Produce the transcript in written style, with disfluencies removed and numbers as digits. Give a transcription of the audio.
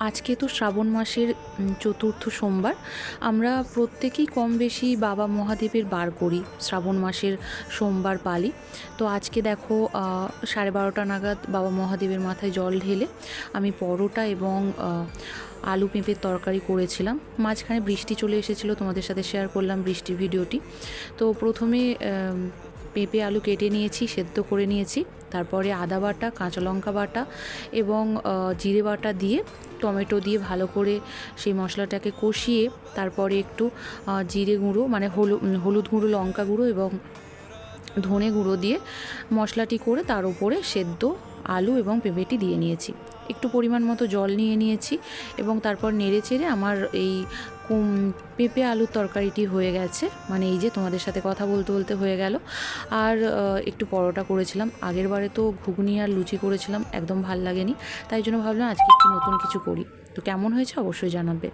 আজকে তো শ্রাবণ মাসের চতুর্থ সোমবার। আমরা প্রত্যেকেই কম বেশি বাবা মহাদেবের বার করি, শ্রাবণ মাসের সোমবার পালি। তো আজকে দেখো 12:30 নাগাদ বাবা মহাদেবের মাথায় জল ঢেলে আমি পরোটা এবং আলু পেঁপের তরকারি করেছিলাম। মাঝখানে বৃষ্টি চলে এসেছিলো, তোমাদের সাথে শেয়ার করলাম বৃষ্টির ভিডিওটি। তো প্রথমে পেঁপে আলু কেটে নিয়েছি, সেদ্ধ করে নিয়েছি। তারপরে আদা বাটা, কাঁচা লঙ্কা বাটা এবং জিরে বাটা দিয়ে, টমেটো দিয়ে ভালো করে সেই মশলাটাকে কষিয়ে তারপরে একটু জিরে গুঁড়ো মানে হলুদ গুঁড়ো, লঙ্কা গুঁড়ো এবং ধনে গুঁড়ো দিয়ে মশলাটি করে তার উপরে সেদ্ধ আলু এবং পেঁপেটি দিয়ে নিয়েছি। একটু পরিমাণ মতো জল নিয়ে নিয়েছি এবং তারপর নেড়ে চেড়ে আমার এই পেঁপে আলুর তরকারিটি হয়ে গেছে। মানে এই যে তোমাদের সাথে কথা বলতে বলতে হয়ে গেল। আর একটু পরোটা করেছিলাম, আগের বারে তো ঘুগনি আর লুচি করেছিলাম, একদম ভাল লাগেনি, তাই জন্য ভাবলাম আজকে একটু নতুন কিছু করি। তো কেমন হয়েছে অবশ্যই জানাবে।